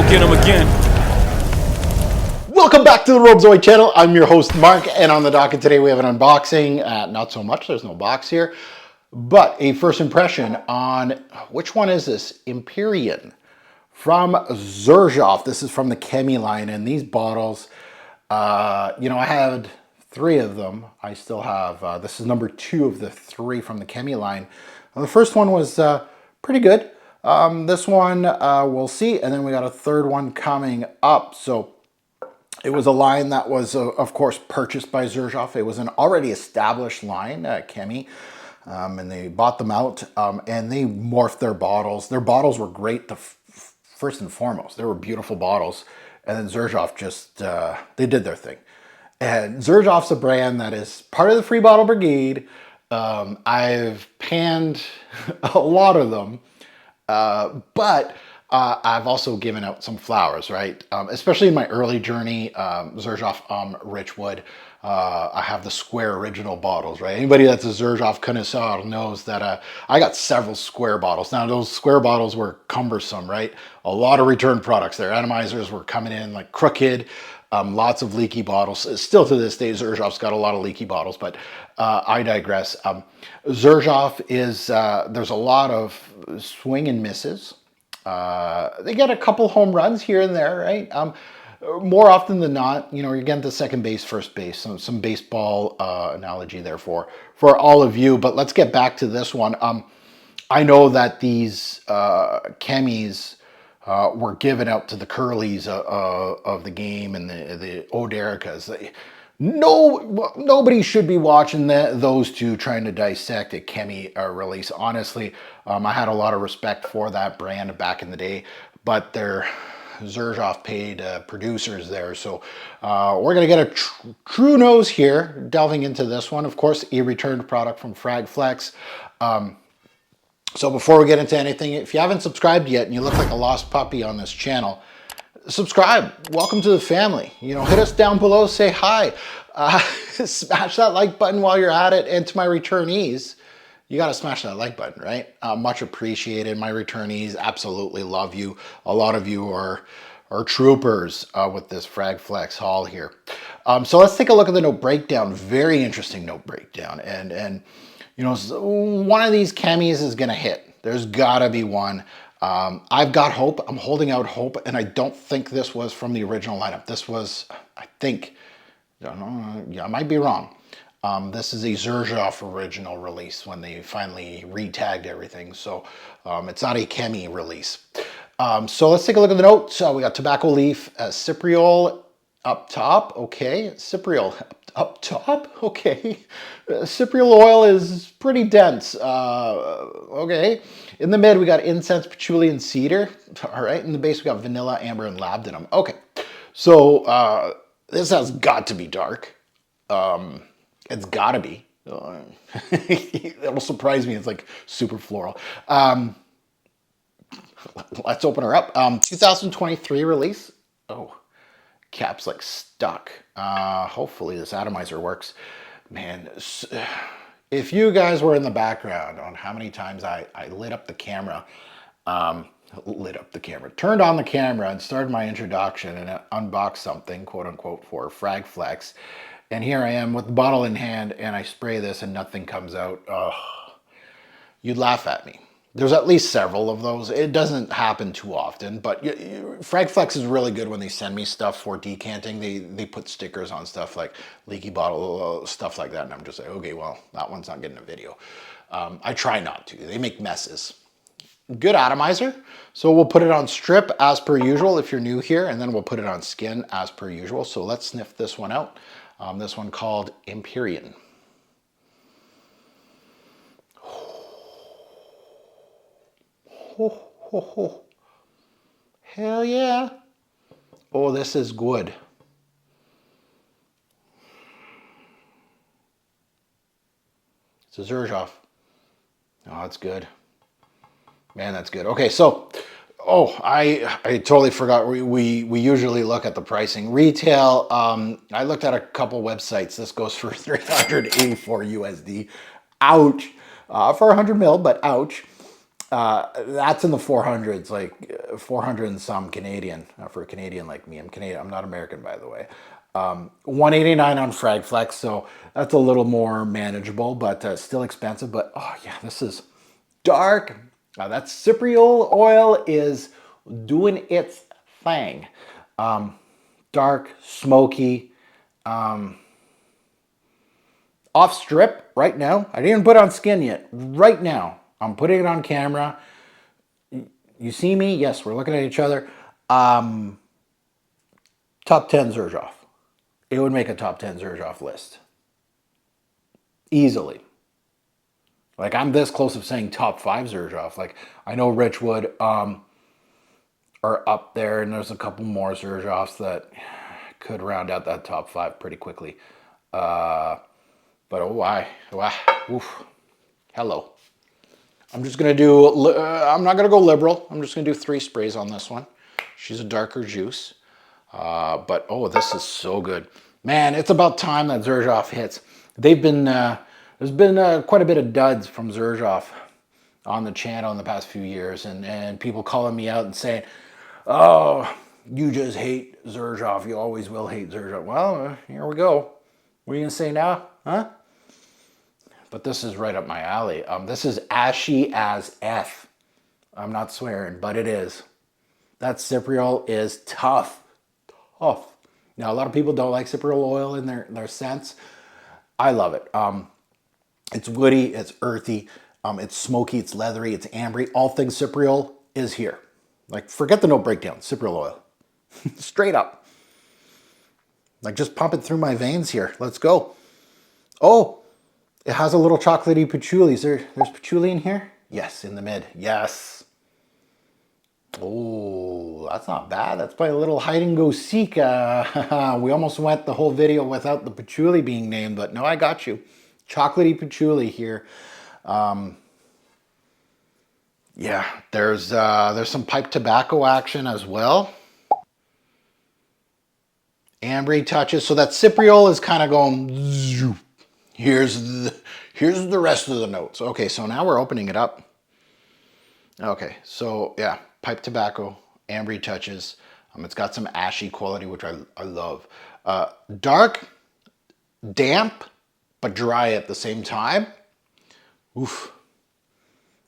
go get him again. Welcome back to the Robezoid channel. I'm your host, Mark, and on the docket today we have an unboxing. Not so much, there's no box here, but a first impression on, which one is this? Empiryan from Xerjoff. This is from the Chemi line, and these bottles, you know, I had 3 of them. I still have, this is number 2 of the 3 from the Chemi line. The first one was pretty good. This one we'll see, and then we got a third one coming up. So it was a line that was, of course, purchased by Xerjoff. It was an already established line at Chemi, and they bought them out, and they morphed their bottles. Their bottles were great, first and foremost. They were beautiful bottles, and then Xerjoff just, they did their thing. And Xerjoff's a brand that is part of the Free Bottle Brigade. I've panned a lot of them, but I've also given out some flowers, right? Especially in my early journey, Xerjoff Richwood. I have the square original bottles, right? Anybody that's a Xerjoff connoisseur knows that I got several square bottles. Now, those square bottles were cumbersome, right? A lot of return products. Their atomizers were coming in like crooked, lots of leaky bottles. Still to this day, Xerjoff's got a lot of leaky bottles, but I digress. Xerjoff is, there's a lot of swing and misses. They get a couple home runs here and there, right? More often than not, you know, you're getting to second base, first base, some baseball analogy there for all of you. But let's get back to this one. I know that these chemis were given out to the Curlies of the game and the Odericas. Nobody should be watching those two trying to dissect a Chemi release. Honestly, I had a lot of respect for that brand back in the day, but they're Xerjoff paid producers there. So we're going to get a true nose here, delving into this one. Of course, a returned product from Fragflex. So before we get into anything, if you haven't subscribed yet and you look like a lost puppy on this channel, subscribe. Welcome to the family. You know, hit us down below, say hi. Smash that like button while you're at it. And to my returnees, you got to smash that like button, right? Much appreciated. My returnees absolutely love you. A lot of you are troopers with this Fragflex haul here. So let's take a look at the note breakdown. Very interesting note breakdown. And you know, one of these chemis is going to hit. There's got to be one. I've got hope. I'm holding out hope, and I don't think this was from the original lineup. This was, I think, I don't know, yeah, I might be wrong. This is a Xerjoff original release when they finally re-tagged everything. So it's not a Chemi release. So let's take a look at the notes. We got tobacco leaf, CYPRIOL up top. Okay, CYPRIOL up top. Okay, CYPRIOL oil is pretty dense. Okay, in the mid we got incense, patchouli, and cedar. All right, in the base we got vanilla, amber, and labdanum. Okay, so this has got to be dark. It's got to be. It'll surprise me. It's like super floral. Let's open her up. 2023 release. Oh, cap's like stuck. Hopefully this atomizer works. Man, if you guys were in the background on how many times I lit up the camera, turned on the camera and started my introduction and unboxed something, quote unquote, for Fragflex. And here I am with the bottle in hand and I spray this and nothing comes out. Oh, you'd laugh at me. There's at least several of those. It doesn't happen too often, but Fragflex is really good when they send me stuff for decanting. They put stickers on stuff like leaky bottle, stuff like that. And I'm just like, okay, well, that one's not getting a video. I try not to. They make messes. Good atomizer. So we'll put it on strip as per usual if you're new here, and then we'll put it on skin as per usual. So let's sniff this one out. This one called Empiryan. Oh, oh, oh. Hell yeah. Oh, this is good. It's a Xerjoff. Oh, that's good. Man, that's good. Okay, so, oh, I totally forgot. We usually look at the pricing. Retail, I looked at a couple websites. This goes for 384 USD. Ouch. For 100 mil, but ouch. That's in the 400s, like 400 and some Canadian for a Canadian like me. I'm Canadian. I'm not American, by the way. 189 on Fragflex, so that's a little more manageable, but still expensive. But oh yeah, this is dark. That Cypriol oil is doing its thing. Dark, smoky, off strip right now. I didn't put on skin yet. Right now, I'm putting it on camera. You see me? Yes, we're looking at each other. Top 10 Xerjoff. It would make a top 10 Xerjoff list. Easily. Like, I'm this close of saying top 5 Xerjoff. Like, I know Richwood are up there, and there's a couple more Xerjoffs that could round out that top 5 pretty quickly. But oh, why? Oof. Hello. I'm just going to do, I'm not going to go liberal. I'm just going to do 3 sprays on this one. She's a darker juice. But oh, this is so good. Man, it's about time that Xerjoff hits. They've been, there's been quite a bit of duds from Xerjoff on the channel in the past few years. And people calling me out and saying, oh, you just hate Xerjoff. You always will hate Xerjoff. Well, here we go. What are you going to say now? Huh? But this is right up my alley. This is ashy as F. I'm not swearing, but it is. That Cypriol is tough. Tough. Now, a lot of people don't like Cypriol oil in their scents. I love it. It's woody, it's earthy, it's smoky, it's leathery, it's ambery. All things Cypriol is here. Like, forget the note breakdown. Cypriol oil. Straight up. Like, just pump it through my veins here. Let's go. Oh! It has a little chocolatey patchouli. There's patchouli in here? Yes, in the mid. Yes. Oh, that's not bad. That's probably a little hide and go seek. We almost went the whole video without the patchouli being named, but no, I got you. Chocolatey patchouli here. Yeah, there's some pipe tobacco action as well. Ambery touches. So that Cypriol is kind of going. Here's the rest of the notes. Okay, so now we're opening it up. Okay, so yeah, pipe tobacco, ambery touches. It's got some ashy quality, which I love. Dark, damp, but dry at the same time. Oof.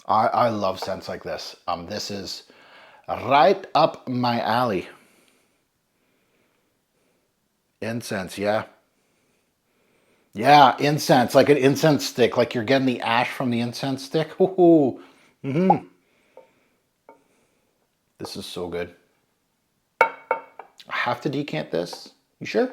I love scents like this. This is right up my alley. Incense, yeah. Yeah, incense, like an incense stick, like you're getting the ash from the incense stick. Ooh. Mm-hmm. This is so good. I have to decant this. You sure?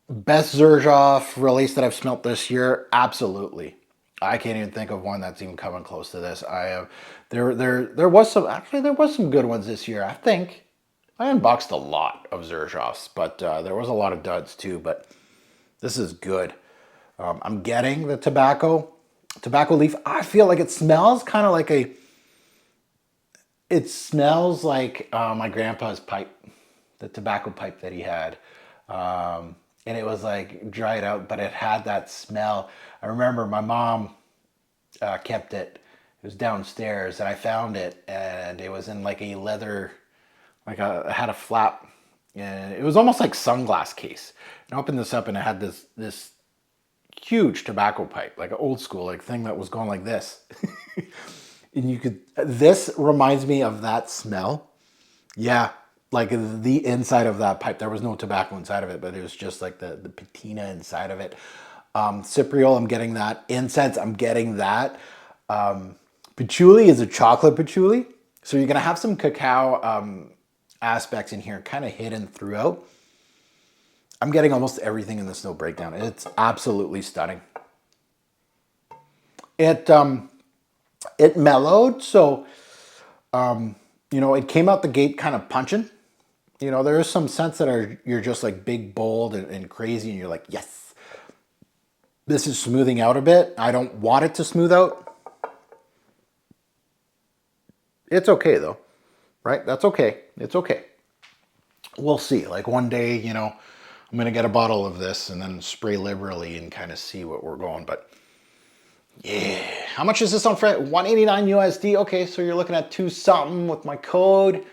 Best Xerjoff release that I've smelt this year? Absolutely. I can't even think of one that's even coming close to this. I have there was some good ones this year, I think. I unboxed a lot of Xerjoffs, but there was a lot of duds too, but this is good. I'm getting the tobacco leaf. I feel like it smells kind of like my grandpa's pipe, the tobacco pipe that he had. And it was like dried out, but it had that smell. I remember my mom kept it. It was downstairs and I found it and it was in like a leather, it had a flap, and it was almost like sunglass case. And I opened this up, and it had this huge tobacco pipe, like an old school thing that was going like this. And this reminds me of that smell. Yeah, like the inside of that pipe. There was no tobacco inside of it, but it was just like the patina inside of it. Cypriol, I'm getting that. Incense, I'm getting that. Patchouli is a chocolate patchouli, so you're gonna have some cacao aspects in here kind of hidden throughout. I'm getting almost everything in this note breakdown. It's absolutely stunning. It mellowed, so it came out the gate kind of punching. There are some scents that you're just like big, bold, and crazy, and you're like, yes. This is smoothing out a bit. I don't want it to smooth out. It's okay though. Right? That's okay. It's okay. We'll see. Like one day, I'm going to get a bottle of this and then spray liberally and kind of see what we're going. But yeah, how much is this on Fragcomm? 189 USD. Okay, so you're looking at 2 something with my code.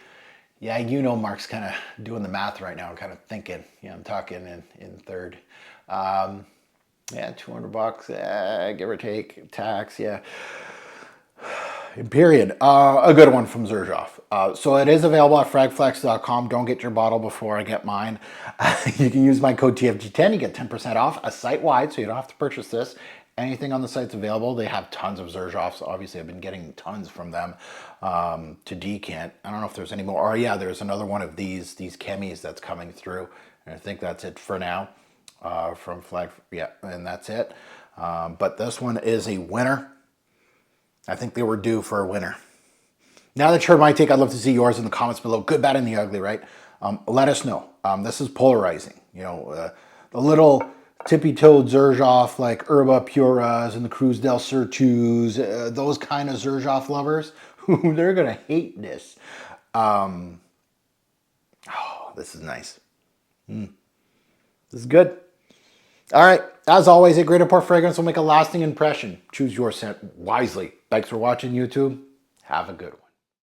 Yeah, you know Mark's kind of doing the math right now, kind of thinking. Yeah, I'm talking in third. Yeah, 200 bucks, give or take, tax, yeah. Empiryan, a good one from Xerjoff. So it is available at fragflex.com. Don't get your bottle before I get mine. You can use my code TFG10. You get 10% off a site-wide, so you don't have to purchase this. Anything on the site's available. They have tons of Xerjoffs. Obviously, I've been getting tons from them to decant. I don't know if there's any more. Oh, yeah, there's another one of these chemis that's coming through. And I think that's it for now from Flag. Yeah, and that's it. But this one is a winner. I think they were due for a winner. Now that you heard my take, I'd love to see yours in the comments below. Good, bad, and the ugly, right? Let us know. This is polarizing. You know, the little tippy-toed Xerjoff like Herba Puras and the Cruz del Surtus, those kind of Xerjoff lovers, they're going to hate this. Oh, this is nice. This is good. All right. As always, a great import fragrance will make a lasting impression. Choose your scent wisely. Thanks for watching, YouTube. Have a good one.